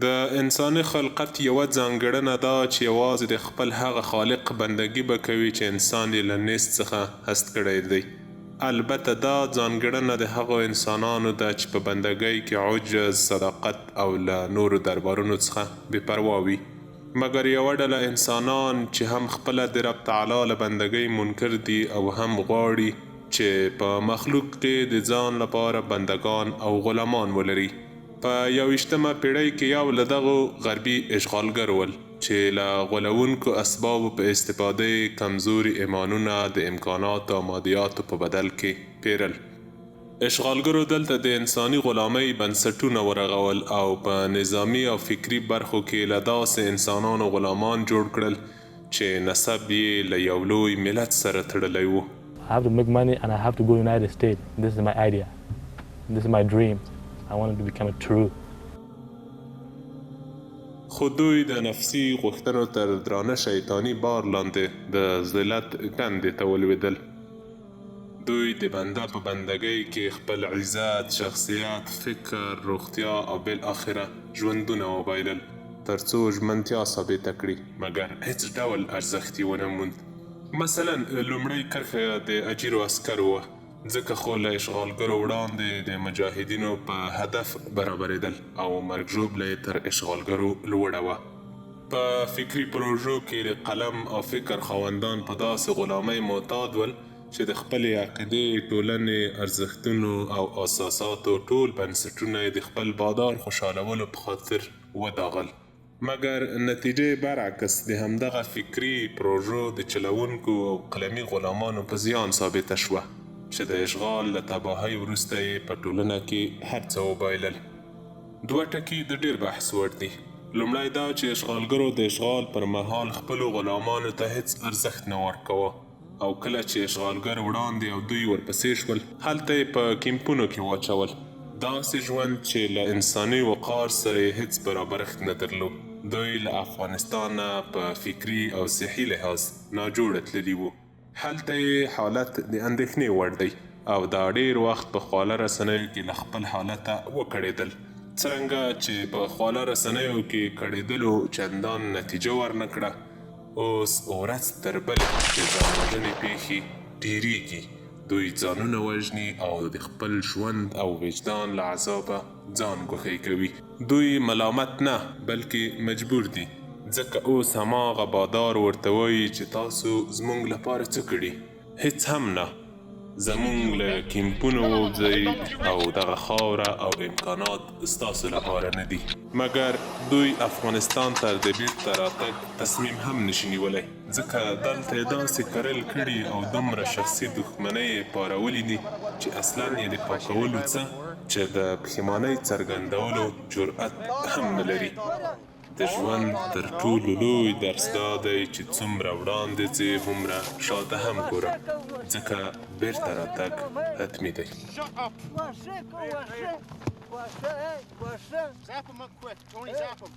د انساني خلقت یوه ځانګړنه دا چې یوازې د خپل هغه خالق بندګي به کوي چې انسان یې له نیست څخه هست کړی دی. البته دا ځانګړنه د هغو انسانانو ده چې په بندګۍ کې عجز، صداقت او له نورو دربارونو څخه بې پروا وي. مګر یوه ډله انسانان چې هم خپله د رب تعالی له بندګۍ منکر دي او هم غواړي چې په مخلوق کې د ځان لپاره بندگان او غلامان ولري. په 21مه پیړۍ کې یو له دغو غربي اشغالګر ول چې له غولونکو اسبابو په استفاده کمزوري ایمانونه د امکاناتو او مادیاتو په بدل کې پیرل. اشغالګرو دلته د انساني غلامۍ بنسټونه ورغول او په نظامی او فکری برخو کې له داسې انسانانو غلامان جوړ کړل چې نسب یې له یو لوی ملت سره تړلی و. I have to make money and I have to go to the United States. This is my idea. This is my dream. I want it to become true. خو دوی د نفسي غوښتنو تر درانه شیطاني بار لاندې د ذلت کندې ته ولوېدل. دوی د بنده په بندګۍ کې خپل عزت، شخصیت، فکر، روغتیا او بالاخره ژوندونه وبایلل تر څو ژمنتیا ثابته کړي، مګر هیڅ ډول ارزښت یې ونه موند. مثلا لومړۍ کرښه د اجیرو عسکرو وه، ځکه خو له اشغالګرو وړاندې د مجاهدینو په هدف برابرېدل او مرګ ژوبله یې تر اشغالګرو لوړه وه. په فکري پروژو کې د قلم او فکر خاوندان په داسې غلامۍ معتاد ول چې د خپلې عقیدې، ټولنې، ارزښتونو او اساساتو ټول بنسټونه یې د خپل بادار خوشحالولو په خاطر وداغل. مګر نتیجې برعکس د همدغه فکري پروژو د چلونکو او قلمي غلامانو په زیان ثابته شوه چې د اشغال له تباهۍ وروسته یې په ټولنه کې هر څه وبایلل. دوه ټکي د ډېر بحث وړ دي. لومړی دا چې اشغالګرو د اشغال پر مهال خپلو غلامانو ته هیڅ ارزښت نه ورکوه او کله چې اشغالګر وړاندې او دوی ورپسې شول هلته یې په کیمپونو کې واچول. داسې ژوند چې له انساني وقار سره یې هیڅ برابرښت نه درلود. دوی له افغانستانه په فکري او صحي لحاظ ناجوړه تللي وو. هلته یې حالت د اندېښنې وړ دی او دا ډېر وخت په خواله رسنیو کې له خپل حالته وکړېدل. څرنګه چې په خواله رسنیو کې کړېدلو چندان نتیجه ورنه کړه، اوس ورځ تر بلې د ځانوژنې پیښې ډېرېږي. دوی ځانونه وژني او د خپل ژوند او وجدان له عذابه ځان ګوښی کوي. دوی ملامت نه بلکې مجبور دي، ځکه اوس هماغه بادار ورته وایي چې تاسو زموږ لپاره څه کړي؟ هیڅ هم نه. زموږ له کیمپونو ووځئ او دغه خاوره او امکانات ستاسو لپاره نه دي. مګر دوی افغانستان ته د بیرته راتګ تصمیم هم نشي نیولی، ځکه دلته یې داسې کرل کړي او دومره شخصي دښمنۍ یې پارولي دي چې اصلا یې د پاکولو څه چې د پښیمانۍ څرګندولو جرأت هم نه لري. د ژوند تر ټولو لوی درس دا دی چې څومره وړاندې ځې هومره شاته هم ګوره، ځکه بیرته راتګ حتمي دی. Zap him up quick. Tony, zap him.